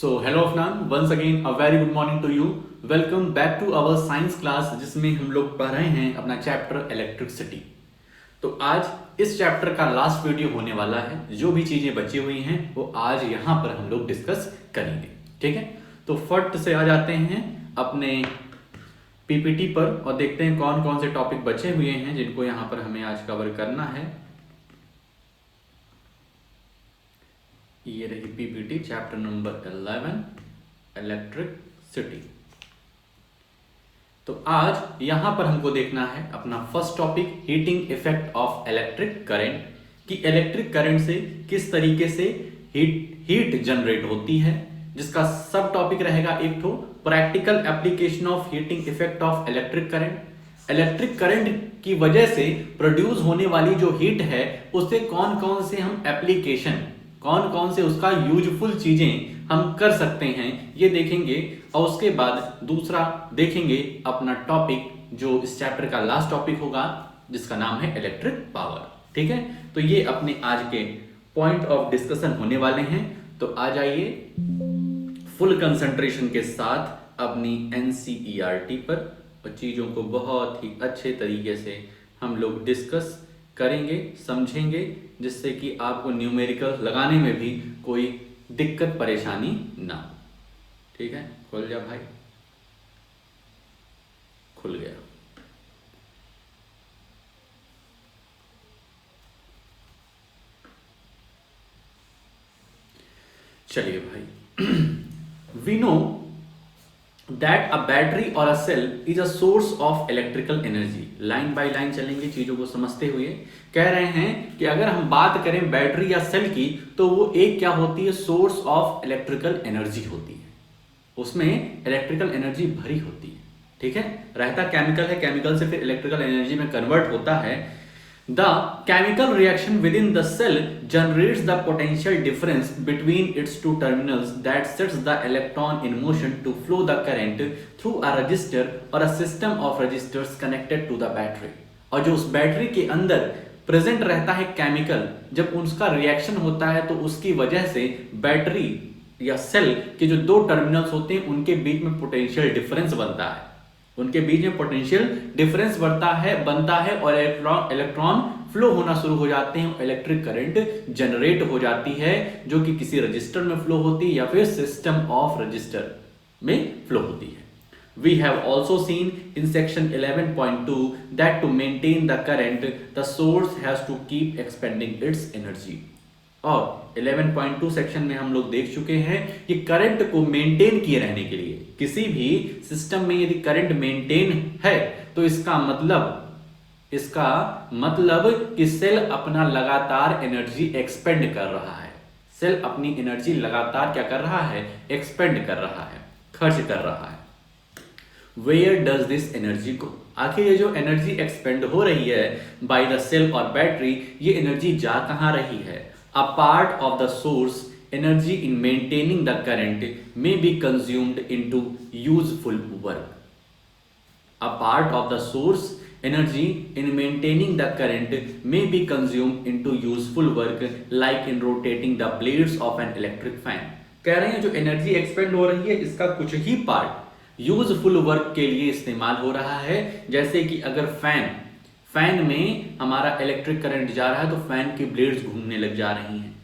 So hello Afnan, once again a very good morning to you. Welcome back to our science class जिसमें हम लोग पढ़ रहे हैं अपना चैप्टर इलेक्ट्रिसिटी। तो आज इस चैप्टर का लास्ट वीडियो होने वाला है। जो भी चीजें बची हुई हैं वो आज यहाँ पर हम लोग डिस्कस करेंगे, ठीक है। तो फट से आ जाते हैं अपने पीपीटी पर और देखते हैं कौन कौन से टॉपिक बचे हुए हैं जिनको यहाँ पर हमें आज कवर करना है। ये रही पीपीटी चैप्टर नंबर 11 इलेक्ट्रिसिटी। तो आज यहां पर हमको देखना है अपना first topic heating effect of electric current, कि इलेक्ट्रिक करंट से किस तरीके से हीट जनरेट होती है, जिसका सब टॉपिक रहेगा एक ठो practical application of heating effect of electric current. Electric current की वजह से प्रोड्यूस होने वाली जो हीट है उससे कौन कौन से हम एप्लीकेशन, कौन कौन से उसका यूजफुल चीजें हम कर सकते हैं ये देखेंगे। और उसके बाद दूसरा देखेंगे अपना टॉपिक जो इस चैप्टर का लास्ट टॉपिक होगा जिसका नाम है इलेक्ट्रिक पावर, ठीक है। तो ये अपने आज के पॉइंट ऑफ डिस्कशन होने वाले हैं। तो आ जाइए फुल कंसंट्रेशन के साथ अपनी एनसीईआरटी पर और चीजों को बहुत ही अच्छे तरीके से हम लोग डिस्कस करेंगे, समझेंगे, जिससे कि आपको न्यूमेरिकल लगाने में भी कोई दिक्कत परेशानी ना हो, ठीक है। खोल जा भाई, खुल गया। चलिए भाई, we know that a battery or a cell is a source of electrical energy. Line by line चलेंगे चीजों को समझते हुए। कह रहे हैं कि अगर हम बात करें बैटरी या सेल की तो वो एक क्या होती है, सोर्स ऑफ इलेक्ट्रिकल एनर्जी होती है। उसमें इलेक्ट्रिकल एनर्जी भरी होती है, ठीक है। रहता केमिकल है, केमिकल से फिर इलेक्ट्रिकल एनर्जी में कन्वर्ट होता है। The chemical reaction within the cell generates the potential difference between its two terminals that sets the electron in motion to flow the current through a resistor or a system of resistors connected to the battery। और जो उस battery के अंदर present रहता है chemical, जब उसका reaction होता है तो उसकी वजह से बैटरी या सेल के जो दो टर्मिनल्स होते हैं उनके बीच में पोटेंशियल डिफरेंस बनता है, उनके बीच में पोटेंशियल डिफरेंस बनता है और इलेक्ट्रॉन फ्लो होना शुरू हो जाते हैं, इलेक्ट्रिक करंट जनरेट हो जाती है जो कि किसी रजिस्टर में फ्लो होती है या फिर सिस्टम ऑफ रजिस्टर में फ्लो होती है। We have also seen in section 11.2 that to maintain the current, the source has to keep expending its energy। और 11.2 सेक्शन में हम लोग देख चुके हैं कि करंट को मेंटेन किए रहने के लिए किसी भी सिस्टम में यदि करंट मेंटेन है तो इसका मतलब कि सेल अपना लगातार एनर्जी एक्सपेंड कर रहा है। सेल अपनी एनर्जी लगातार क्या कर रहा है, एक्सपेंड कर रहा है, खर्च कर रहा है। Where does this energy go? आखिर ये जो एनर्जी एक्सपेंड हो रही है बाय द सेल और बैटरी, ये एनर्जी जा कहां रही है? A part of the source energy in maintaining the current may be consumed into useful work। A part of the source energy in maintaining the current may be consumed into useful work like in rotating the blades of an electric fan। कह रहे हैं जो energy expand हो रही है इसका कुछ ही part useful work के लिए इस्तेमाल हो रहा है। जैसे कि अगर फैन में हमारा इलेक्ट्रिक करंट जा रहा है तो फैन की ब्लेड्स घूमने लग जा रही हैं,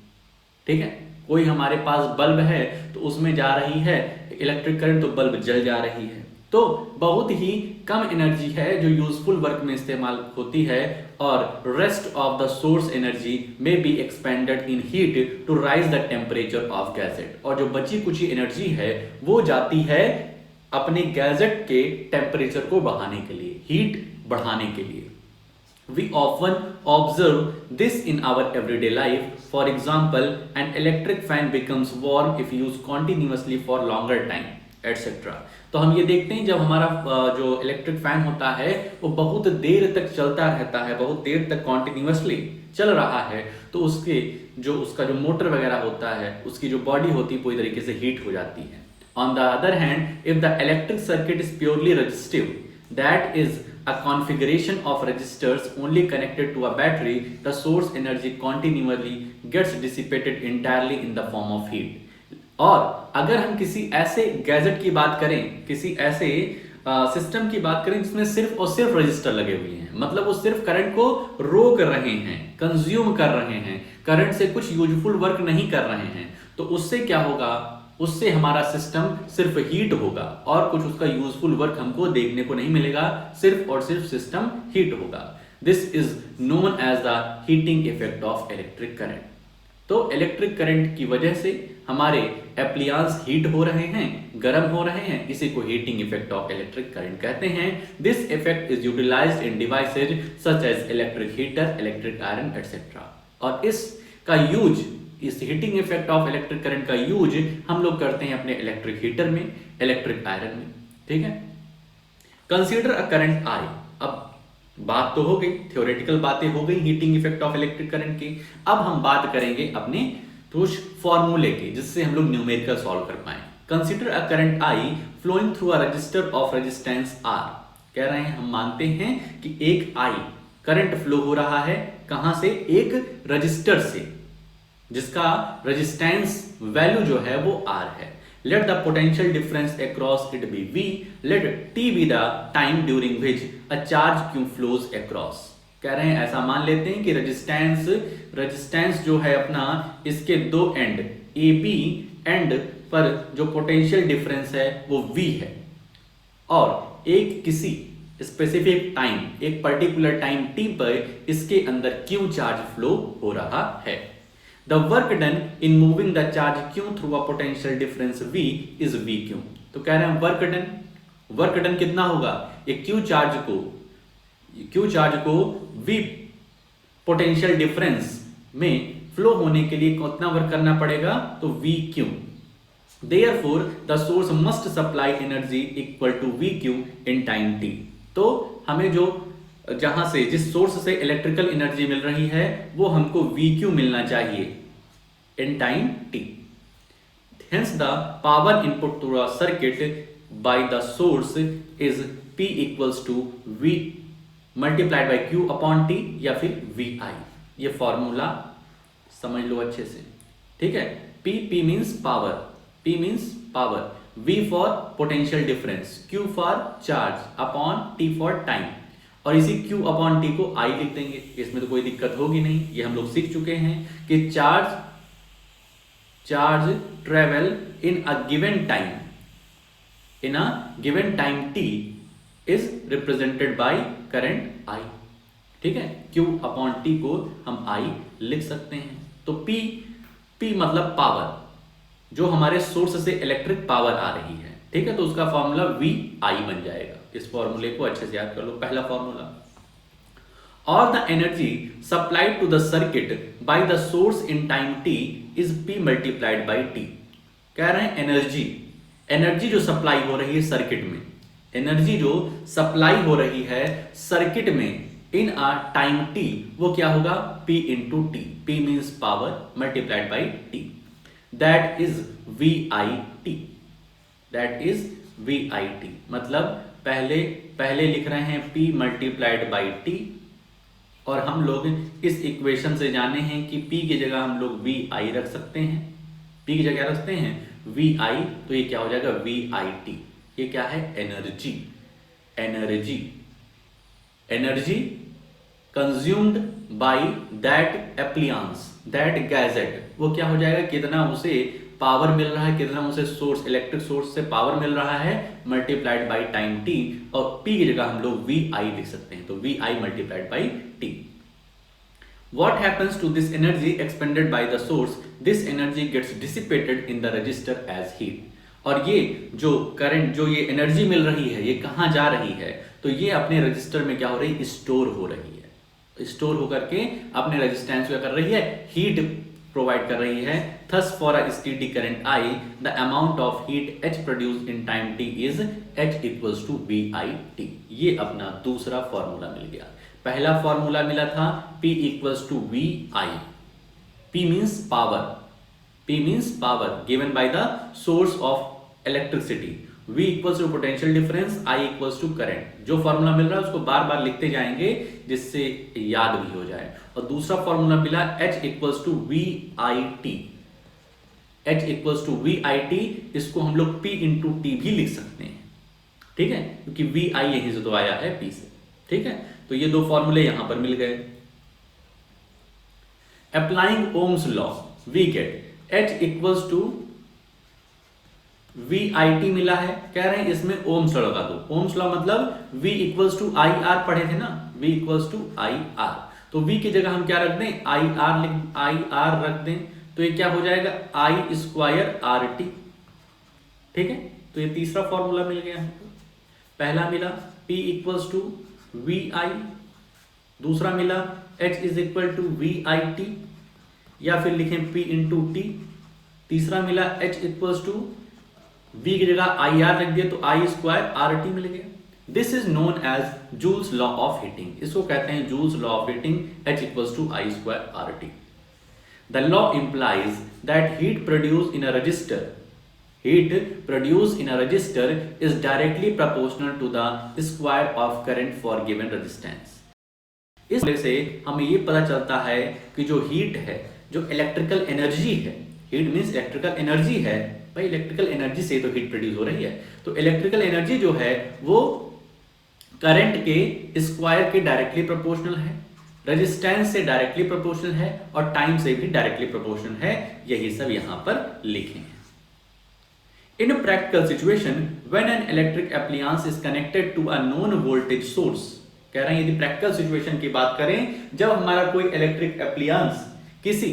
ठीक है। कोई हमारे पास बल्ब है तो उसमें जा रही है इलेक्ट्रिक करंट तो बल्ब जल जा रही है। तो बहुत ही कम एनर्जी है जो यूजफुल वर्क में इस्तेमाल होती है और rest of the source energy में be expended in heat to raise the temperature of gadget. और जो बची कुछ एनर्जी है वो जाती है अपने गैजेट के टेम्परेचर को बढ़ाने के लिए, हीट बढ़ाने के लिए। We often observe this in our everyday life। For example, an electric fan becomes warm if used continuously for longer time, etc। तो हम ये देखते हैं जब हमारा जो इलेक्ट्रिक फैन होता है वो बहुत देर तक चलता रहता है, बहुत देर तक कॉन्टिन्यूसली चल रहा है तो उसका जो मोटर वगैरह होता है, उसकी जो बॉडी होती है पूरी तरीके से हीट हो जाती है। On the other hand, if the electric circuit is purely resistive, that is a configuration of resistors only connected to a battery, the source energy continually gets dissipated entirely in the form of heat। और अगर हम किसी ऐसे gadget की बात करें, किसी ऐसे सिस्टम की बात करें जिसमें सिर्फ और सिर्फ रजिस्टर लगे हुए हैं, मतलब वो सिर्फ करंट को रोक रहे हैं, कंज्यूम कर रहे हैं, करंट से कुछ यूजफुल वर्क नहीं कर रहे हैं, तो उससे क्या होगा, उससे हमारा सिस्टम सिर्फ हीट होगा और कुछ उसका यूजफुल वर्क हमको देखने को नहीं मिलेगा, सिर्फ और सिर्फ सिस्टम हीट होगा। This is known as the heating effect of electric current. तो इलेक्ट्रिक करंट की वजह से हमारे एप्लियंस हीट हो रहे हैं, गर्म हो रहे हैं, इसी को heating effect of electric current कहते हैं। This effect is utilized in devices such as electric heater, electric iron etcetera. और इसका यूज, इस heating effect of electric current का यूज हम लोग करते हैं अपने इलेक्ट्रिक हीटर में, इलेक्ट्रिक आयरन में, ठीक है। Consider a current I. अब बात तो हो गई, थ्योरेटिकल बातें हो गई heating effect of electric current की। अब हम बात करेंगे अपने कुछ फॉर्मूले की जिससे हम लोग न्यूमेरिकल सॉल्व कर पाए। Consider a current I flowing through a resistor of resistance R. कह रहे हैं, हम मानते हैं कि एक आई करंट फ्लो हो रहा है, कहां से, एक रजिस्टर से, जिसका रेजिस्टेंस वैल्यू जो है वो आर है। Let the potential difference across it be V. Let T be the time during which a charge Q flows across. कह रहे हैं ऐसा मान लेते हैं कि रेजिस्टेंस जो है अपना, इसके दो एंड ए बी एंड पर जो पोटेंशियल डिफरेंस है वो V है, और एक किसी स्पेसिफिक टाइम, एक पर्टिकुलर टाइम T पर इसके अंदर Q चार्ज फ्लो हो रहा है। The work done in moving the charge Q through a potential difference V is VQ. तो कह रहे हैं वर्क डन कितना होगा, एक Q चार्ज को V पोटेंशियल डिफरेंस में फ्लो होने के लिए कितना वर्क करना पड़ेगा, तो VQ। Therefore the source must supply energy equal to VQ in time t. तो हमें जो जहां से, जिस सोर्स से इलेक्ट्रिकल एनर्जी मिल रही है वो हमको VQ मिलना चाहिए इन time t. Hence the power input to a circuit by the source is P equals to V multiplied by Q upon T या फिर VI। ये फॉर्मूला समझ लो अच्छे से, ठीक है। P means power, P means power, V for potential difference, Q for charge, upon T for time। और इसी Q अपॉन T को I लिख देंगे, इसमें तो कोई दिक्कत होगी नहीं, ये हम लोग सीख चुके हैं कि charge travel in a given time T is represented by current I, ठीक है। Q अपॉन T को हम I लिख सकते हैं। तो P मतलब पावर, जो हमारे सोर्स से इलेक्ट्रिक पावर आ रही है, ठीक है, तो उसका फॉर्मूला VI बन जाएगा। इस फॉर्मूले को अच्छे से याद कर लो, पहला फॉर्मूला। और the energy supplied to the circuit by the source in time T is P multiplied by T। कह रहे हैं एनर्जी जो सप्लाई हो रही है सर्किट में, एनर्जी जो सप्लाई हो रही है सर्किट में इन अ टाइम T, वो क्या होगा, P into T। P means power multiplied by T, that is VIT। मतलब पहले लिख रहे हैं P मल्टीप्लाइड बाई T, और हम लोग इस इक्वेशन से जाने हैं कि P की जगह हम लोग VI रख सकते हैं, P की जगह रखते हैं VI, तो ये क्या हो जाएगा VIT। ये क्या है, energy consumed by that appliances, that gadget, वो क्या हो जाएगा, कितना उसे पावर मिल रहा है, कितना उसे सोर्स, इलेक्ट्रिक सोर्स से पावर मिल रहा है, मल्टीप्लाइड बाय टाइम T, और P की जगह हम लोग VI लिख सकते हैं, तो VI multiplied by T। What happens to this energy expended by the source? This energy gets dissipated in the register as heat। और ये जो करंट, जो ये एनर्जी मिल रही है, ये कहाँ जा रही है, तो ये अपने रजिस्टर में क्या हो रही है, स्टोर हो रही है, स्टोर होकर के अपने रेजिस्टेंस क्या कर रही है, हीट प्रोवाइड कर रही है। Thus for a steady current I, the amount of heat H produced in time T is H equals to VIT। ये अपना दूसरा फॉर्मूला मिल गया। पहला फॉर्मूला मिला था P equals to VI, P means power given by the source of electricity, V equals to potential difference, I equals to current। जो formula मिल रहा है उसको बार बार लिखते जाएंगे जिससे याद भी हो जाए। और दूसरा फॉर्मूला मिला H equals to VIT, H equals to V I T, इसको हम लोग P इंटू टी भी लिख सकते हैं, ठीक है, क्योंकि वी आई यहीं से तो आया है P से, ठीक है। तो ये दो फॉर्मूले यहां पर मिल गए। Applying Ohm's law we get H equals to V I T मिला है, कह रहे हैं इसमें ओम्स लॉ लगा दो। ओम्स लॉ मतलब V equals to I R पढ़े थे ना, V equals to I R, तो V की जगह हम क्या रख दें, आई आर रख दें, तो ये क्या हो जाएगा आई स्क्वायर आर टी, ठीक है। तो ये तीसरा फॉर्मूला मिल गया हमको। पहला मिला P equals to V I, दूसरा मिला H is equal to V I T, या फिर लिखें P इंटू टी, तीसरा मिला H इक्वल्स टू V की जगह आई आर रख दिया तो आई स्क्वायर आर टी मिल गया। This is known as Joule's law of heating, इसको कहते हैं Joule's law of heating, H equals to I square R T. The law implies that heat produced in a resistor is directly proportional to the square of current for given resistance. इस वजह से हमें ये पता चलता है कि जो हीट है, जो इलेक्ट्रिकल एनर्जी है, हीट मीन्स इलेक्ट्रिकल एनर्जी है, भाई इलेक्ट्रिकल एनर्जी से तो हीट प्रोड्यूस हो रही है, तो इलेक्ट्रिकल एनर्जी जो है वो करंट के स्क्वायर के डायरेक्टली प्रोपोर्शनल है, रेजिस्टेंस से डायरेक्टली प्रोपोर्शनल है और टाइम से भी डायरेक्टली प्रोपोर्शनल है। यही सब यहां पर लिखे हैं। In a practical situation when an electric appliance is connected to a known voltage source, कह रहे हैं यदि प्रैक्टिकल सिचुएशन की बात करें, जब हमारा कोई इलेक्ट्रिक एप्लायंस किसी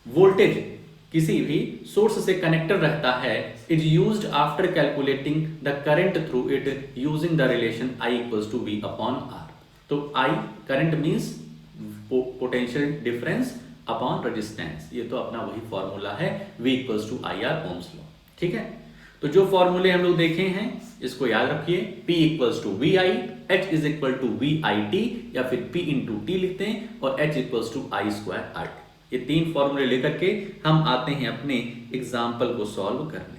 वोल्टेज किसी भी सोर्स से कनेक्टेड रहता है, is used after calculating the current through it using the relation I equals to V upon R. तो I current means potential difference upon resistance, ये तो अपना वही फॉर्मूला है V equals to I R Ohm's law, ठीक है। तो जो फॉर्मूले हम लोग देखे हैं इसको याद रखिए, P equals to V I, H is equal to V I T, या फिर P इंटू टी लिखते हैं, और H equals to I square R T. ये तीन फॉर्मूले लेकर के हम आते हैं अपने एग्जाम्पल को सॉल्व करने।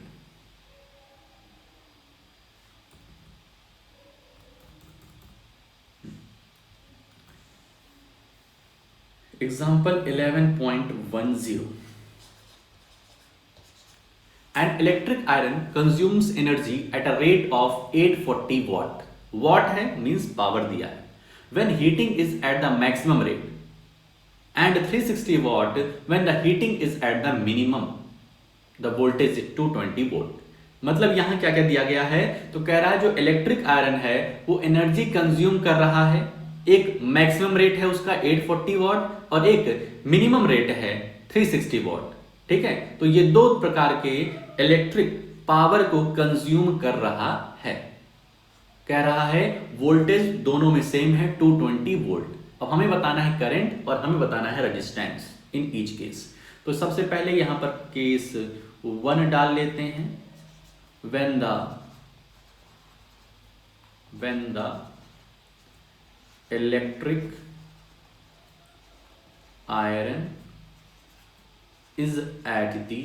Example 11.10. An electric iron consumes energy at a rate of 840 watt. Watt है means power दिया है. When heating is at the maximum rate, and 360 watt when the heating is at the minimum. The voltage is 220 volt. मतलब यहां क्या क्या दिया गया है, तो कह रहा है जो इलेक्ट्रिक आयरन है वो एनर्जी कंज्यूम कर रहा है, एक मैक्सिमम रेट है उसका 840 वॉट और एक मिनिमम रेट है 360 वॉट, ठीक है। तो ये दो प्रकार के इलेक्ट्रिक पावर को कंज्यूम कर रहा है। कह रहा है वोल्टेज दोनों में सेम है 220 वोल्ट। अब हमें बताना है करंट और हमें बताना है रेजिस्टेंस इन ईच केस। तो सबसे पहले यहां पर केस 1 डाल लेते हैं। when the electric iron is at the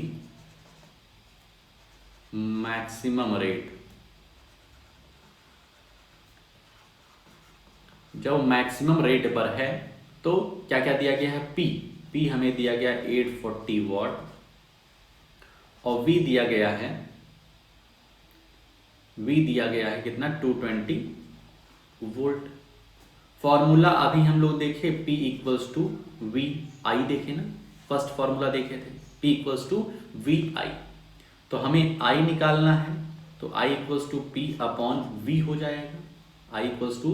maximum rate, जब मैक्सिमम रेट पर है तो क्या क्या दिया गया है, P हमें दिया गया 840 वॉट और V दिया गया है कितना 220 वोल्ट। फॉर्मूला अभी हम लोग देखे P equals to V I, देखे ना फर्स्ट फॉर्मूला देखे थे P equals to V I. तो हमें I निकालना है तो I equals to P upon V हो जाएगा, I equals to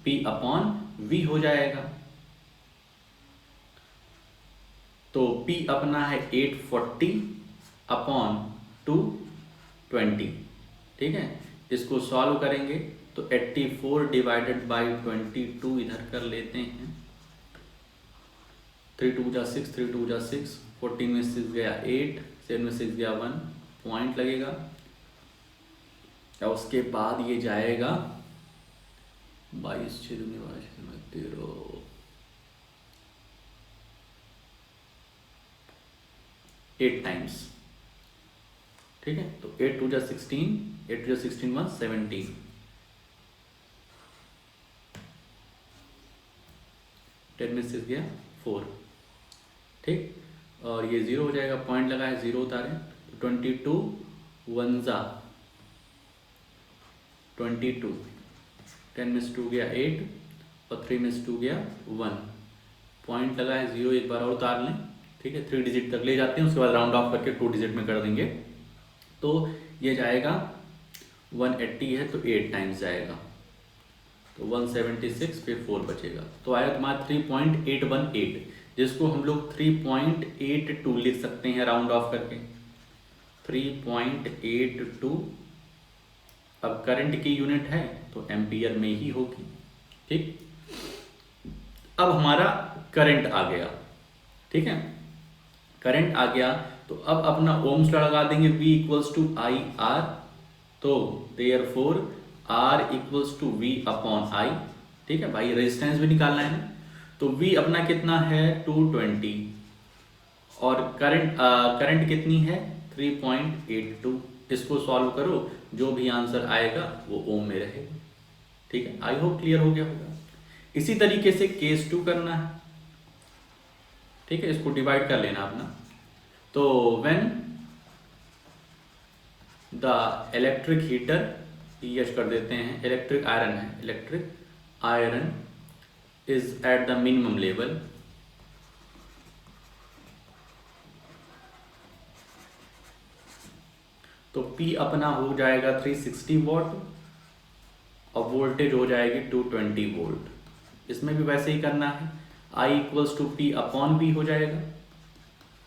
P upon V हो जाएगा। तो P अपना है 840 अपॉन 220, ठीक है। इसको सॉल्व करेंगे तो 84 डिवाइडेड बाई 22 इधर कर लेते हैं, 3 2 जा 6, 3 2 जा 6, 14 में 6 गया 8, 7 में 6 गया 1 पॉइंट लगेगा। और उसके बाद ये जाएगा 22 6 13 8 टाइम्स, ठीक है। तो 8 2 जा 16, 8 2 जा 16 1 17, 10 में 6 गया 4, ठीक। और ये 0 हो जाएगा, पॉइंट लगा है 0 उतारें, 22 1 जा 22, 10 में से 2 गया 8 और 3 में से 2 गया 1, पॉइंट लगा है 0, एक बार और उतार लें, ठीक है, 3 डिजिट तक ले जाते हैं, उसके बाद राउंड ऑफ करके 2 डिजिट में कर देंगे, तो ये जाएगा 180 है तो 8 टाइम्स जाएगा, तो 176, फिर 4 बचेगा, तो आया तुम्हारा 3.818, जिसको हम लोग 3.82 लिख सकते हैं राउंड ऑफ करके, 3.82। अब करंट की यूनिट है तो एम्पियर में ही होगी, ठीक। अब हमारा करंट आ गया, ठीक है, करंट आ गया, तो अब अपना ओम्स लगा देंगे, V equals to I R, तो therefore R equals to V upon I, ठीक है भाई, रेजिस्टेंस भी निकालना है ना, तो V अपना कितना है 220 और करंट कितनी है 3.82, इसको सॉल्व करो, जो भी आंसर आएगा वो ओम में रहेगा, ठीक है। आई होप क्लियर हो गया होगा। इसी तरीके से केस 2 करना है, ठीक है, इसको डिवाइड कर लेना अपना, तो व्हेन द इलेक्ट्रिक हीटर, यश कर देते हैं, इलेक्ट्रिक आयरन है, electric iron is at the minimum level, तो P अपना हो जाएगा 360 वॉट और वोल्टेज हो जाएगी 220 वोल्ट, इसमें भी वैसे ही करना है, I equals to P upon V हो जाएगा,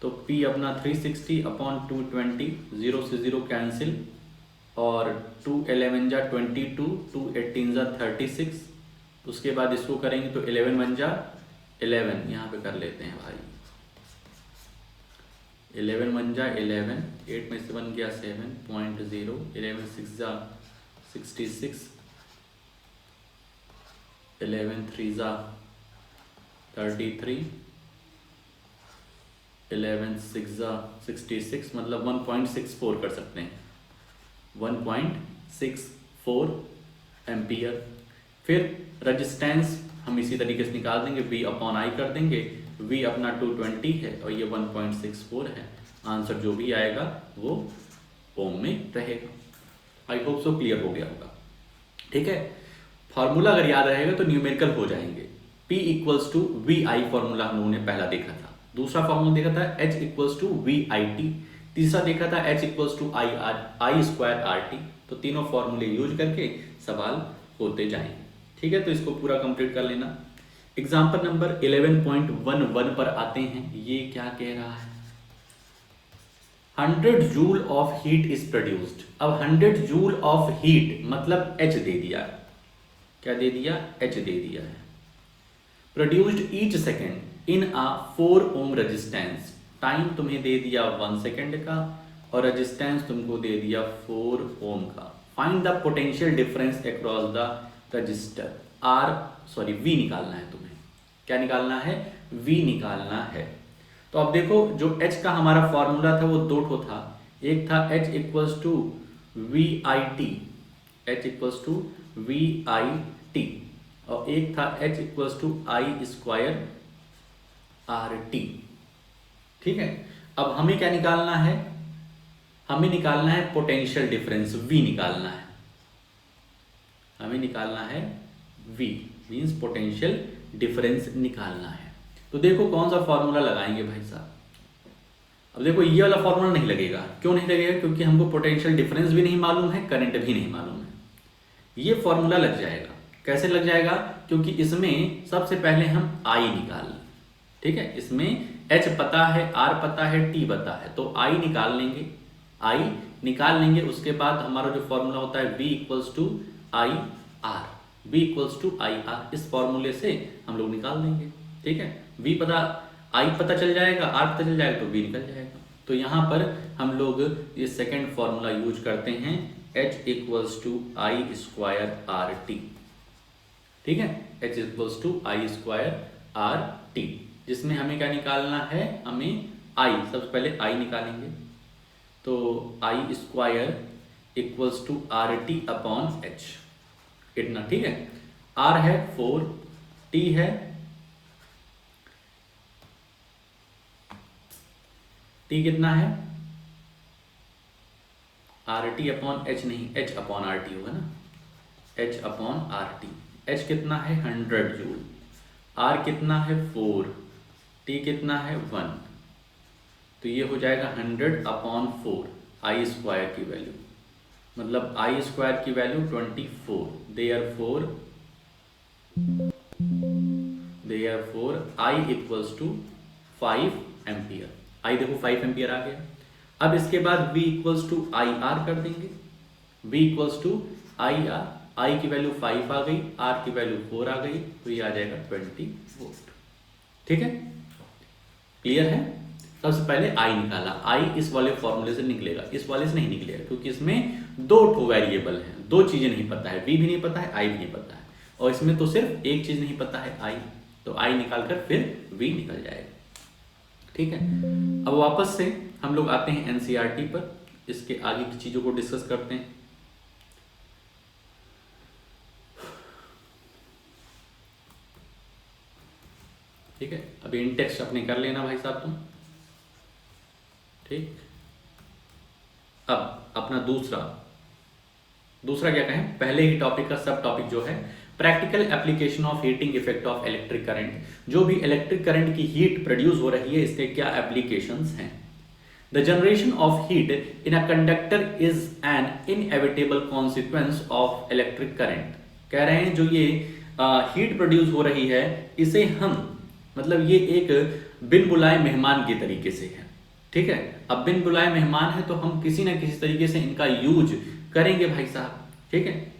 तो P अपना 360 अपॉन 220, 0 से 0 कैंसिल, और 2 11 जा 22, 2 18 जा 36, उसके बाद इसको करेंगे तो 11 1 जा 11, यहाँ पे कर लेते हैं भाई, 11 1 जा 11, 8 में से 1 गया 7.0, 11 6 जा 66, 11 3 जा 33, 11 6 जा 66, मतलब 1.64 कर सकते हैं, 1.64 एम्पियर। फिर रेजिस्टेंस हम इसी तरीके से निकाल देंगे, V अपॉन I कर देंगे, V अपना 220 है और ये 1.64 है, आंसर जो भी आएगा वो ओम में रहेगा। आई होप सो क्लियर हो गया होगा, ठीक है। फॉर्मूला अगर याद रहेगा तो न्यूमेरिकल हो जाएंगे। P equals to V I formula हम लोगों ने पहला देखा था, दूसरा फॉर्मूला देखा था H equals to V I T, तीसरा देखा था H equals to I square R T, तो तीनों फॉर्मूले यूज करके सवाल होते जाएंगे, ठीक है। तो इसको पूरा कंप्लीट कर लेना। एग्जाम्पल नंबर 11.11 पर आते हैं, ये क्या कह रहा है, 100 joule of heat is produced. अब 100 जूल ऑफ हीट मतलब H दे दिया, क्या दे दिया, H दे दिया है, produced each second in a 4 ohm resistance, time तुम्हें दे दिया 1 सेकेंड का और रेजिस्टेंस तुमको दे दिया 4 ओम का। Find the potential difference across the register V निकालना है तुम्हें, क्या निकालना है, V निकालना है। तो अब देखो जो H का हमारा फॉर्मूला था वो दो ठो था, एक था H equals to V I T, H equals to V I T, और एक था H equals to I square R T, ठीक है। अब हमें क्या निकालना है, हमें निकालना है पोटेंशियल डिफरेंस, V निकालना है, हमें निकालना है V मीन्स पोटेंशियल डिफरेंस निकालना है। तो देखो कौन सा फॉर्मूला लगाएंगे भाई साहब। अब देखो ये वाला फॉर्मूला नहीं लगेगा, क्यों नहीं लगेगा, क्योंकि हमको पोटेंशियल डिफरेंस भी नहीं मालूम है, करंट भी नहीं मालूम है। ये फॉर्मूला लग जाएगा, कैसे लग जाएगा, क्योंकि इसमें सबसे पहले हम I निकाल लें, ठीक है, इसमें H पता है, R पता है, T पता है, तो I निकाल लेंगे, I निकाल लेंगे। उसके बाद हमारा जो फॉर्मूला होता है V equals to I R, V equals to I R, इस फॉर्मूले से हम लोग निकाल देंगे, ठीक है। V पता, I पता चल जाएगा, R पता चल जाएगा, तो V निकल जाएगा। तो यहाँ पर हम लोग ये सेकेंड फॉर्मूला यूज करते हैं, H equals to I square R T, ठीक है, H equals to I square R T, जिसमें हमें क्या निकालना है, हमें I, सबसे पहले I निकालेंगे, तो I square equals to R T upon H, इतना, ठीक है। R है 4, T है टी कितना है, आर टी अपॉन एच नहीं, एच अपॉन आर टी होगा ना, H upon R T. H कितना है 100 जूल, आर कितना है 4, टी कितना है 1, तो ये हो जाएगा 100 अपॉन 4 आई स्क्वायर की वैल्यू, मतलब आई स्क्वायर की value 24, therefore I equals to 5 ampere. आई देखो 5 एम्पियर आ गया। अब इसके बाद V equals to I R कर देंगे, V equals to I R, I की वैल्यू 5 आ गई, आर की वैल्यू 4 आ गई, तो ये आ जाएगा 20 वोल्ट। ठीक है, क्लियर है। सबसे पहले आई निकाला, आई इस वाले फॉर्मूले से निकलेगा, इस वाले से नहीं निकलेगा, क्योंकि इसमें दो वेरिएबल हैं, दो चीजें नहीं पता है, V भी नहीं पता है, आई भी नहीं पता है, और इसमें तो सिर्फ एक चीज नहीं पता है, आई, तो आई निकालकर फिर V निकल जाएगा। ठीक है, अब वापस से हम लोग आते हैं एनसीईआरटी पर, इसके आगे की चीजों को डिस्कस करते हैं। ठीक है, अभी इन टेक्स्ट अपने कर लेना भाई साहब तुम। ठीक, अब अपना दूसरा क्या कहें, पहले ही टॉपिक का सब टॉपिक जो है practical application of heating effect of electric current. जो भी इलेक्ट्रिक करंट की हीट प्रोड्यूस हो रही है, इसके क्या एप्लीकेशंस हैं। The generation of heat in a conductor is an inevitable consequence of electric current. कह रहे हैं जो ये हीट प्रोड्यूस हो रही है, इसे हम मतलब ये एक बिन बुलाए मेहमान के तरीके से है। ठीक है, अब बिन बुलाए मेहमान है तो हम किसी ना किसी तरीके से इनका यूज करेंगे भाई साहब। ठीक है,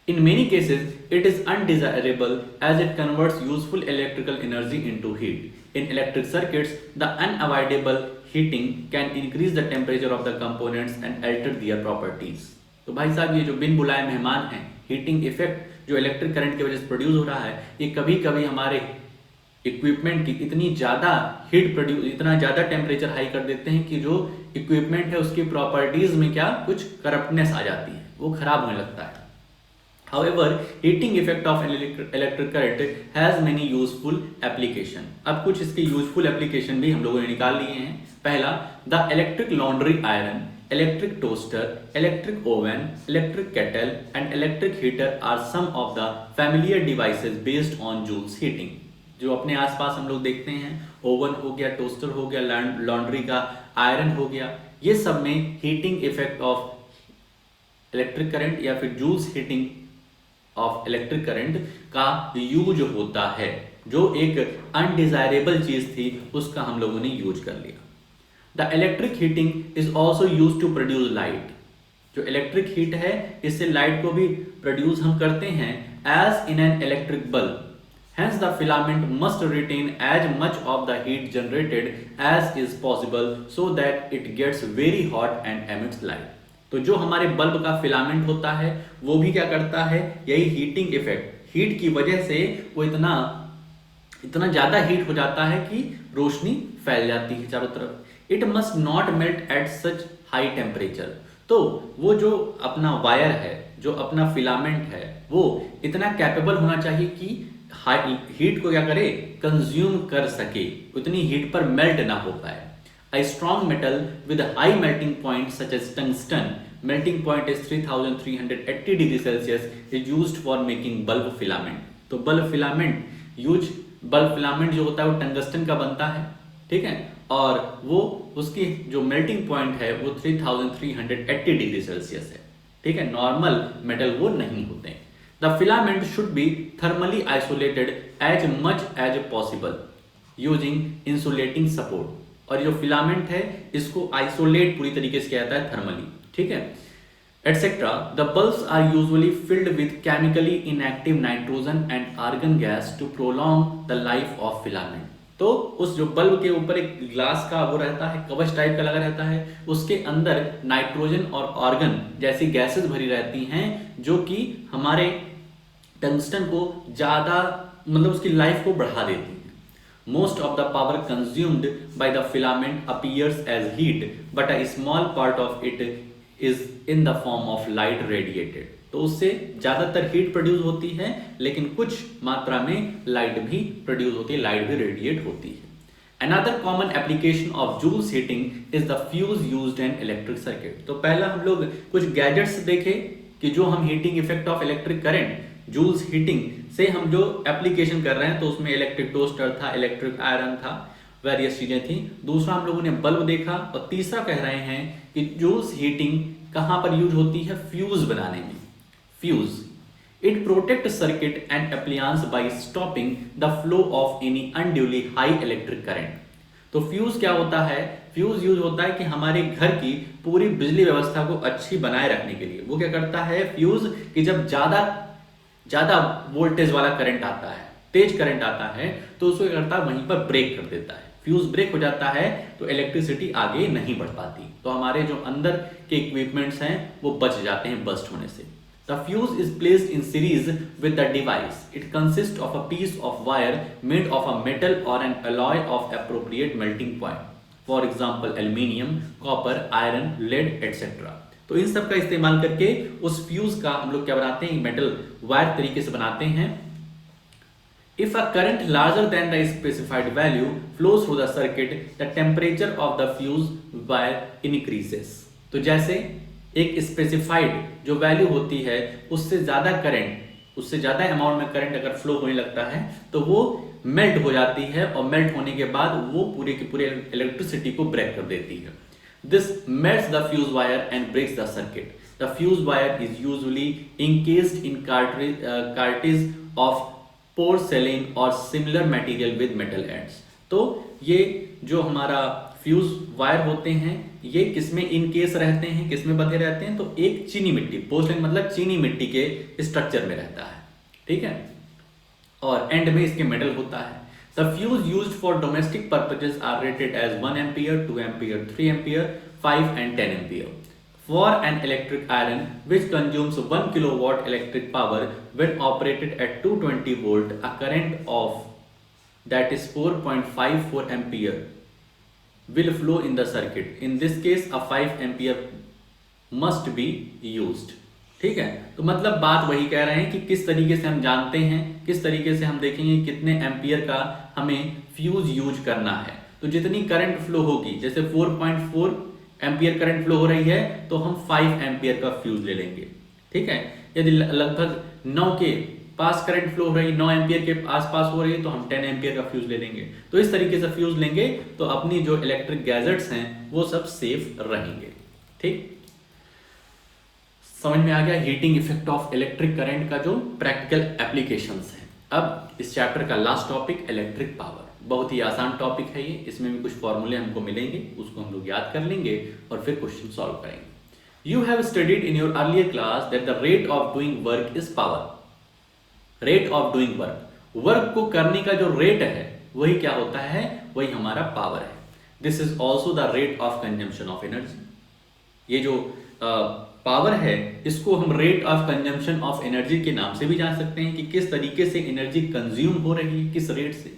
in many cases it is undesirable as it converts useful electrical energy into heat. In electric circuits, the unavoidable heating can increase the temperature of the components and alter their properties. तो भाई साहब ये जो बिन बुलाए मेहमान हैं, heating effect जो electric current की वजह से प्रोड्यूस हो रहा है, ये कभी कभी हमारे इक्विपमेंट की इतनी ज्यादा हीट प्रोड्यूस, इतना ज्यादा टेम्परेचर हाई कर देते हैं कि जो इक्विपमेंट है उसकी प्रॉपर्टीज में क्या कुछ करप्टनेस आ जाती है, वो खराब होने लगता है। However, heating effect of electric current has many useful application. अब कुछ इसके useful application भी हम लोगों ने निकाल लिए हैं। पहला, the electric laundry iron, electric toaster, electric oven, electric kettle and electric heater are some of the familiar devices based on Joule's heating. जो अपने आसपास हम लोग देखते हैं, ओवन हो गया, टोस्टर हो गया, लॉन्ड्री का आयरन हो गया, ये सब में heating effect of electric current या फिर Joule's heating of electric current का यूज होता है। जो एक अनडिजायरेबल चीज थी उसका हम लोगों ने यूज कर लिया। The electric heating is also use to produce light. जो इलेक्ट्रिक हीट है इससे लाइट को भी प्रोड्यूस हम करते हैं as in an electric bulb. Hence the filament must retain as much of the heat generated as is possible so that it gets very hot and emits light. तो जो हमारे बल्ब का filament होता है वो भी क्या करता है, यही हीटिंग इफेक्ट, हीट की वजह से वो इतना ज्यादा हीट हो जाता है कि रोशनी फैल जाती है चारों तरफ। It must not melt at such high temperature. तो वो जो अपना वायर है, जो अपना फिलामेंट है, वो इतना कैपेबल होना चाहिए कि हीट को क्या करे, कंज्यूम कर सके, उतनी हीट पर मेल्ट ना हो पाए। A strong metal with a high melting point such as tungsten, melting point is 3380 degree Celsius, is used for making bulb filament. तो बल्ब फिलामेंट जो होता है वो टंगस्टन का बनता है। ठीक है, और वो उसकी जो मेल्टिंग पॉइंट है वो 3380 डिग्री सेल्सियस है। ठीक है, नॉर्मल मेटल वो नहीं होते हैं। The filament should be thermally isolated as much as possible using insulating support. और जो फिलामेंट है इसको आइसोलेट पूरी तरीके से किया जाता है थर्मली। ठीक है, etcetera. The bulbs are usually filled with chemically inactive nitrogen and argon gas to prolong the life of filament. तो उस जो बल्ब के ऊपर एक ग्लास का वो रहता है, कवच टाइप का लगा रहता है, उसके अंदर नाइट्रोजन और आर्गन जैसी गैसेस भरी रहती हैं जो कि हमारे टंगस्टन को ज्यादा मतलब उसकी लाइफ को बढ़ा देती है। Most of the power consumed by the filament appears as heat, but a small part of it is in the form of light radiated. तो उससे ज्यादातर हीट प्रोड्यूस होती है, लेकिन कुछ मात्रा में लाइट भी प्रोड्यूस होती है, लाइट भी रेडिएट होती है। Another common application of Joule's heating is the fuse used in electric circuit. तो पहला हम लोग कुछ गैजेट्स देखे कि जो हम heating effect of electric current Joule's heating से हम जो एप्लीकेशन कर रहे हैं, तो उसमें इलेक्ट्रिक टोस्टर था, इलेक्ट्रिक आयरन था, वेरियस चीजें थी। दूसरा हम लोगों ने बल्ब देखा, और तीसरा कह रहे हैं कि जूल्स हीटिंग कहां पर यूज होती है? फ्यूज बनाने में। Fuse It protects circuit and appliance by stopping the flow of any unduly high electric current. तो फ्यूज क्या होता है? फ्यूज यूज होता है कि हमारे घर की पूरी बिजली व्यवस्था को अच्छी बनाए रखने के लिए। वो क्या करता है फ्यूज कि जब ज्यादा वोल्टेज वाला करंट आता है, तेज करंट आता है, तो उसको क्या करता है? वहीं पर ब्रेक कर देता है। फ्यूज ब्रेक हो जाता है तो इलेक्ट्रिसिटी आगे नहीं बढ़ पाती, तो हमारे जो अंदर के इक्विपमेंट्स हैं वो बच जाते हैं बस्ट होने से। The fuse is placed in series with the device. It consists of a piece of wire made of a metal or an alloy of appropriate melting point. For example, aluminium, copper, iron, lead, etc. तो इन सब का इस्तेमाल करके उस fuse का हम लोग क्या बनाते हैं? मेटल वायर तरीके से बनाते हैं। If a current larger than the specified value flows through the circuit, the temperature of the fuse wire increases. तो जैसे एक स्पेसिफाइड जो वैल्यू होती है उससे ज्यादा करंट, उससे ज्यादा अमाउंट में करंट अगर फ्लो होने लगता है तो वो मेल्ट हो जाती है, और मेल्ट होने के बाद वो पूरे के पूरे इलेक्ट्रिसिटी को ब्रेक कर देती है। This melts the fuse wire and breaks the circuit. The fuse wire is usually encased in cartridge of porcelain और similar material with metal ends. तो ये जो हमारा फ्यूज वायर होते हैं ये किसमें इन केस रहते हैं, किसमें बंधे रहते हैं? तो एक चीनी मिट्टी, पोर्सलेन मतलब चीनी मिट्टी के स्ट्रक्चर में रहता है, ठीक है, और एंड में इसके मेटल होता है। The fuse used for domestic purposes are rated as 1 ampere, 2 ampere, 3 ampere, 5 and 10 ampere. For an electric iron which consumes 1 kilowatt electric power when operated at 220 volt, a current of that is 4.54 ampere will flow in the circuit. In this case a 5 ampere must be used. ठीक है, तो मतलब बात वही कह रहे हैं कि किस तरीके से हम जानते हैं, किस तरीके से हम देखेंगे कितने एम्पियर का हमें फ्यूज यूज करना है। तो जितनी करंट फ्लो होगी, जैसे 4.4 एम्पियर करंट फ्लो हो रही है तो हम 5 एम्पियर का फ्यूज ले लेंगे, ठीक है। यदि लगभग 9 के पास करंट फ्लो हो रही, 9 एम्पियर के आसपास हो रही है, तो हम 10 एम्पियर का फ्यूज ले लेंगे। तो इस तरीके से फ्यूज लेंगे तो अपनी जो इलेक्ट्रिक गैजेट्स हैं वो सब सेफ रहेंगे, ठीक। समझ में आ गया heating effect of electric current का जो प्रैक्टिकल एप्लीकेशंस हैं। अब इस चैप्टर का लास्ट टॉपिक इलेक्ट्रिक पावर। बहुत ही आसान टॉपिक है ये, इसमें भी कुछ फॉर्मूले हमको मिलेंगे, उसको हम लोग याद कर लेंगे और फिर क्वेश्चन सॉल्व करेंगे। You have studied in your earlier class that the rate of doing work is power. Rate of doing work, work को करने का जो रेट है वही क्या होता है? वही हमारा पावर है। This is also the rate of consumption of energy. ये जो पावर है इसको हम rate of consumption of energy के नाम से भी जान सकते हैं कि किस तरीके से एनर्जी कंज्यूम हो रही है, किस रेट से।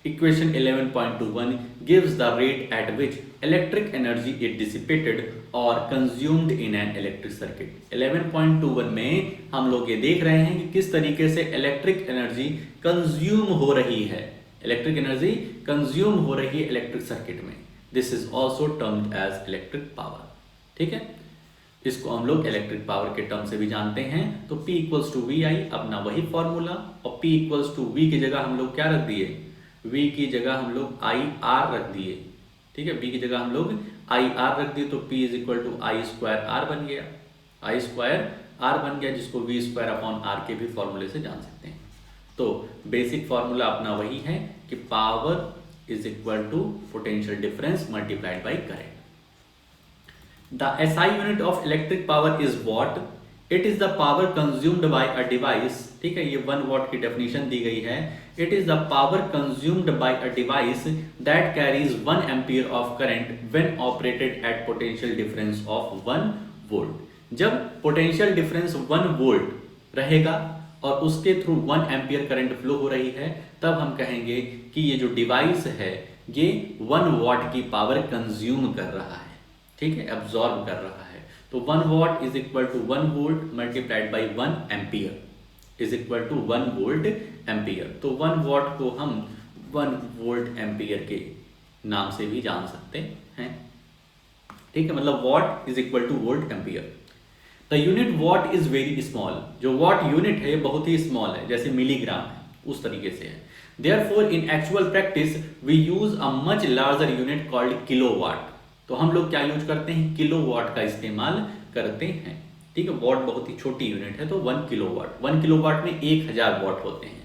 Equation 11.21 gives the rate at which electric energy is dissipated or consumed in an electric circuit। 11.21 में हम लोग ये देख रहे हैं कि किस तरीके से इलेक्ट्रिक एनर्जी कंज्यूम हो रही है, इलेक्ट्रिक एनर्जी कंज्यूम हो रही है इलेक्ट्रिक सर्किट में। This is also termed as electric power, ठीक है। इसको हम लोग इलेक्ट्रिक पावर के टर्म से भी जानते हैं। तो P इक्वल्स टू वी आई, अपना वही फॉर्मूला, और P इक्वल्स टू वी की जगह हम लोग क्या रख दिए? V की जगह हम लोग आई आर रख दिए, ठीक है। V की जगह हम लोग आई आर रख दिए तो P is equal to I square R बन गया, आई स्क्वायर आर बन गया, जिसको V स्क्वायर अपॉन आर के भी फॉर्मूले से जान सकते हैं। तो बेसिक फॉर्मूला अपना वही है कि power is equal to potential difference multiplied by current. The SI unit of electric power is watt. It is the power consumed by a device, ठीक है, ये 1 वॉट की डेफिनेशन दी गई है। It is the power consumed by a device that carries 1 ampere of current when operated at potential difference of 1 volt. जब potential difference 1 volt रहेगा और उसके थ्रू 1 एम्पियर करंट फ्लो हो रही है, तब हम कहेंगे कि ये जो डिवाइस है ये 1 वॉट की पावर कंज्यूम कर रहा है, ठीक है, एब्जॉर्ब कर रहा है। तो 1 watt is equal to 1 volt multiplied by 1 ampere is equal to 1 volt ampere. तो 1 वॉट को हम 1 वोल्ट एम्पियर के नाम से भी जान सकते हैं। ठीक है, मतलब what is equal two volt ampere. The unit what is very small, जो वॉट यूनिट है बहुत ही स्मॉल है, जैसे मिलीग्राम है उस तरीके से है। Therefore in actual practice we use a much larger unit called kilowatt. तो हम लोग क्या यूज करते हैं, किलोवाट का इस्तेमाल करते हैं। ठीक है, वॉट बहुत ही छोटी यूनिट है, तो 1 किलोवाट, 1 किलोवाट में 1000 वॉट होते हैं।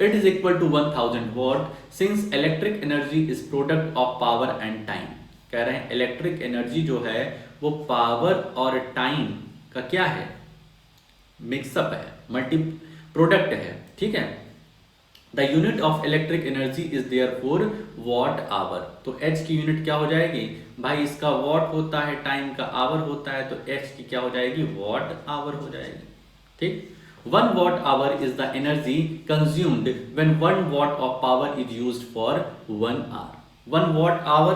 It is equal to 1000 watt since electric energy is product of power and time. कह रहे हैं इलेक्ट्रिक एनर्जी जो है वो पावर और टाइम का क्या है, मिक्सअप है, मल्टी प्रोडक्ट है। ठीक है, the unit of electric energy is therefore watt hour. तो एच की यूनिट क्या हो जाएगी भाई, इसका वॉट होता है, टाइम का आवर होता है, तो एच की क्या हो जाएगी, वॉट आवर हो जाएगी। ठीक, 1 watt hour is the energy consumed when 1 watt of power is used for 1 hour. 1 watt hour,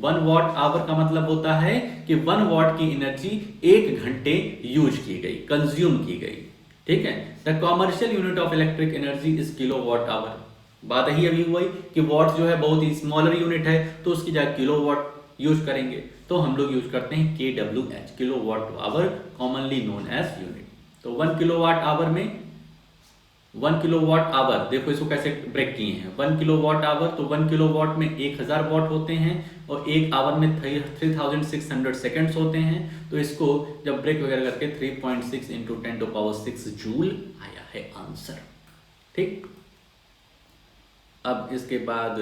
1 watt hour का मतलब होता है कि 1 watt की एनर्जी 1 घंटे यूज की गई, कंज्यूम की गई। ठीक है, the commercial unit of electric energy is kilo watt hour. बात ही अभी हुई कि वॉट जो है बहुत ही स्मॉलर यूनिट है, तो उसकी जगह किलो वॉट यूज करेंगे, तो हम लोग यूज करते हैं KWH, kilo watt hour, commonly known as unit. तो 1 किलोवाट आवर में 1 किलोवाट आवर, देखो इसको कैसे ब्रेक किए हैं, 1 किलोवाट आवर, तो 1 किलोवाट में 1000 वॉट होते हैं और 1 आवर में 3600 सेकेंड्स होते हैं। तो इसको जब ब्रेक वगैरह करके 3.6 इंटू 10⁶ जूल आया है आंसर। ठीक, अब इसके बाद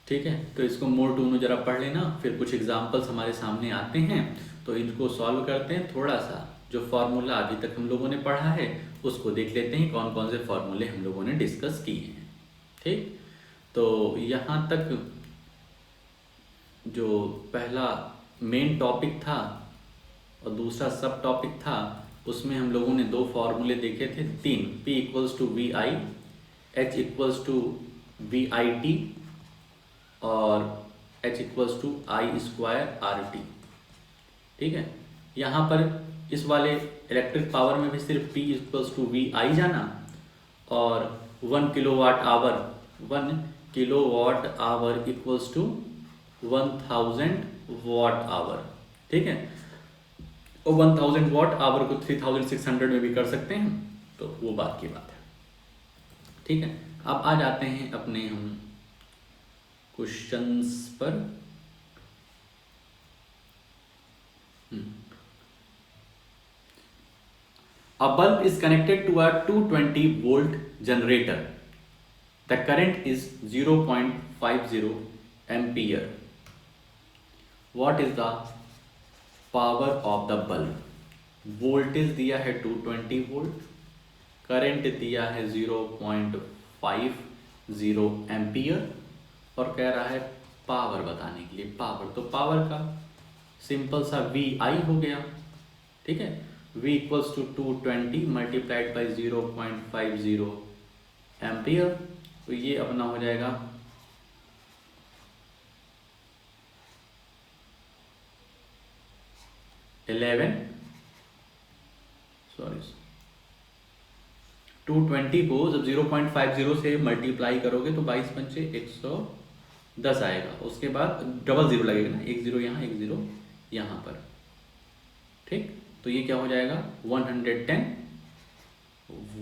ठीक है, तो इसको मोर टू में जरा पढ़ लेना, फिर कुछ एग्जाम्पल्स हमारे सामने आते हैं तो इनको सॉल्व करते हैं। थोड़ा सा जो फॉर्मूला अभी तक हम लोगों ने पढ़ा है उसको देख लेते हैं, कौन कौन से फॉर्मूले हम लोगों ने डिस्कस किए हैं। ठीक, तो यहाँ तक जो पहला मेन टॉपिक था और दूसरा सब टॉपिक था, उसमें हम लोगों ने 2 फॉर्मूले देखे थे, 3, P equals to VI, H equals to VIT और H इक्वल्स टू I²RT। ठीक है, यहाँ पर इस वाले इलेक्ट्रिक पावर में भी सिर्फ P इक्वल्स टू VI जाना और 1 kilowatt hour equals to 1000 watt hour. ठीक है, और 1000 वॉट आवर को 3600 में भी कर सकते हैं, तो वो बात की बात है। ठीक है, अब आ जाते हैं अपने हम क्वेश्चंस पर। A bulb is connected to a 220 volt generator. The current is 0.50 ampere. What is the power of the bulb? Voltage दिया है 220 वोल्ट, करंट दिया है 0.50 एम्पियर और कह रहा है पावर बताने के लिए। पावर, तो पावर का सिंपल सा VI हो गया। ठीक है, V equals to 220 multiplied by 0.50 ampere, तो ये अपना हो जाएगा 220 को जब 0.50 से मल्टीप्लाई करोगे तो 22 पंचे 110 आएगा। उसके बाद डबल जीरो लगेगा ना, 1 0 यहाँ 1 0 यहाँ पर। ठीक, तो ये क्या हो जाएगा 110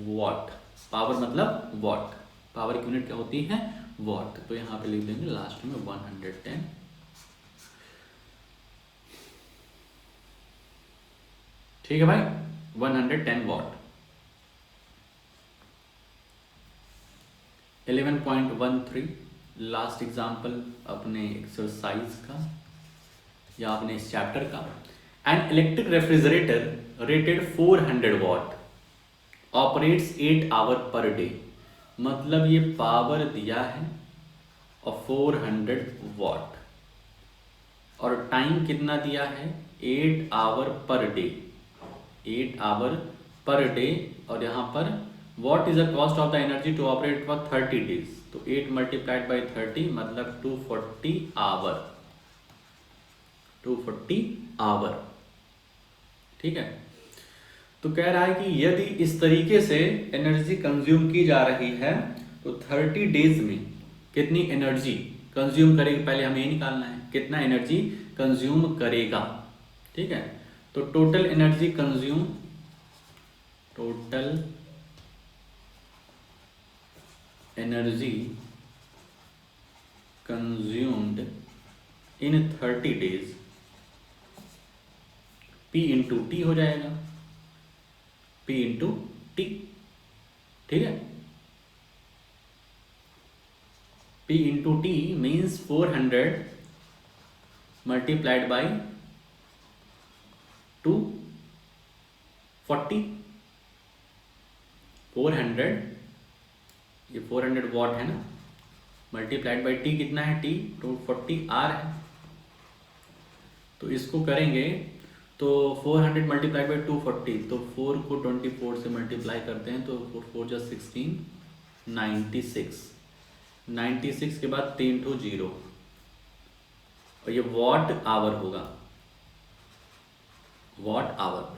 वॉट। पावर मतलब वॉट, पावर की यूनिट क्या होती है वॉट, तो यहाँ पे लिख देंगे लास्ट में 110। ठीक है भाई, 110 वॉट। 11.13 लास्ट एग्जाम्पल अपने एक्सरसाइज का या अपने इस चैप्टर का। An electric refrigerator rated 400 watt operates 8 hour per day. मतलब ये पावर दिया है और 400 वॉट और टाइम कितना दिया है 8 hour per day, 8 hour per day. और यहाँ पर what is the cost of the energy to operate for 30 days, तो 8 मल्टीप्लाइड बाई 30 मतलब 240 आवर, 240 आवर। ठीक है, तो कह रहा है कि यदि इस तरीके से एनर्जी कंज्यूम की जा रही है तो 30 डेज में कितनी एनर्जी कंज्यूम करेगा, पहले हमें ये निकालना है कितना एनर्जी कंज्यूम करेगा। ठीक है, तो total energy consume, total energy consumed in 30 days, P into T हो जाएगा, P इंटू टी। ठीक है, P into T means 400 multiplied by 240, 400, ये 400 वॉट है ना, मल्टीप्लाइड बाई टी कितना है, टी 240 आर है। तो इसको करेंगे तो 400 मल्टीप्लाइड बाई 240, तो 4 को 24 से मल्टीप्लाई करते हैं तो 4 4 जा 16, 96 के बाद 3 टू 0, और ये वॉट आवर होगा, वॉट आवर।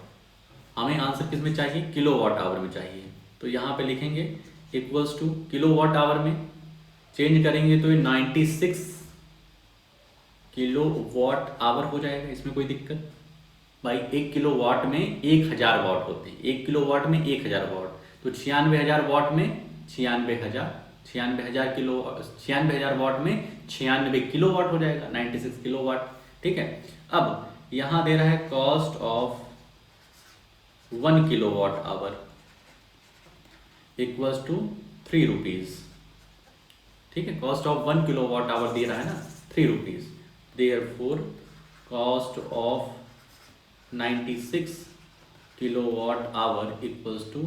हमें आंसर किस में चाहिए, किलो वॉट आवर में चाहिए। तो यहाँ पे लिखेंगे equals to kilo watt hour में चेंज करेंगे तो ये 96 किलो वॉट आवर हो जाएगा। इसमें कोई दिक्कत भाई, 1 किलो वाट में 1000 वाट होते हैं, 1 किलो वाट में 1000 वाट, तो 96,000 वाट में 96,000 किलो, 96,000 वाट में 96 किलो वाट हो जाएगा, 96 किलो वाट। ठीक है, अब यहाँ दे रहा है cost of 1 kilo watt hour equals to 3 rupees. ठीक है, cost of 1 kilo watt hour दे रहा है ना 3 rupees, therefore cost of 96 kilowatt hour equals to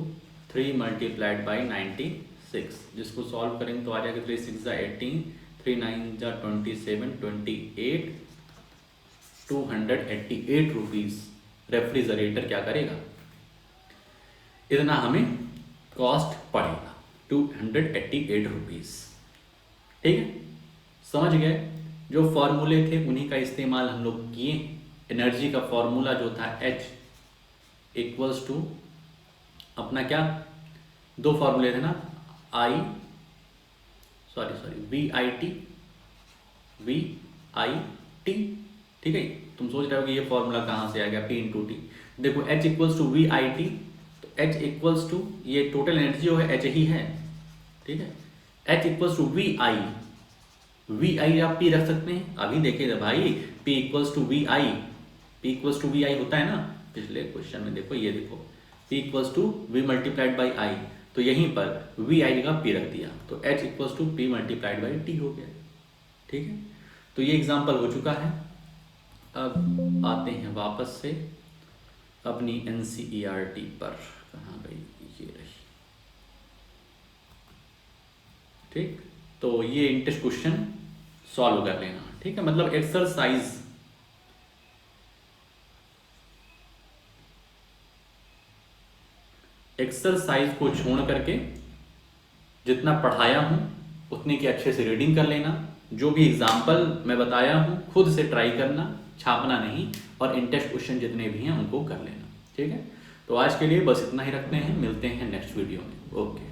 3 multiplied by 96, जिसको सॉल्व करेंगे तो आ जाएगा 3 6 जा 18, 3 9 जा 27, 28, 288 रुपीज रेफ्रिजरेटर क्या करेगा, इतना हमें कॉस्ट पड़ेगा 288 रुपीज। ठीक है, समझ गए, जो फॉर्मूले थे उन्हीं का इस्तेमाल हम लोग किए। एनर्जी का फॉर्मूला जो था H इक्वल्स टू अपना क्या, दो फॉर्मूले थे ना, VIT। ठीक है, तुम सोच रहे हो कि ये फॉर्मूला कहाँ से आ गया, P इंटू टी। देखो H इक्वल्स टू VIT, तो H इक्वल्स टू ये टोटल एनर्जी जो है H ही है। ठीक है, H इक्वल्स टू VI आप P रख सकते हैं। अभी देखिए भाई, P equals to VI, P equals to VI होता है ना, पिछले क्वेश्चन में देखो, ये देखो P equals to V multiplied by I, तो यहीं पर VI जगह P रख दिया, तो H equals to P multiplied by T हो गया। ठीक है, तो ये एग्जाम्पल हो चुका है। अब आते हैं वापस से अपनी NCERT पर, कहाँ गई, ये रही। ठीक, तो ये इंटरेस्ट क्वेश्चन सॉल्व कर लेना। ठीक है, मतलब एक्सरसाइज को छोड़ करके जितना पढ़ाया हूं उतनी की अच्छे से रीडिंग कर लेना। जो भी एग्जाम्पल मैं बताया हूं खुद से ट्राई करना, छापना नहीं, और इंटरेस्ट क्वेश्चन जितने भी हैं उनको कर लेना। ठीक है, तो आज के लिए बस इतना ही रखते हैं, मिलते हैं नेक्स्ट वीडियो में। ओके।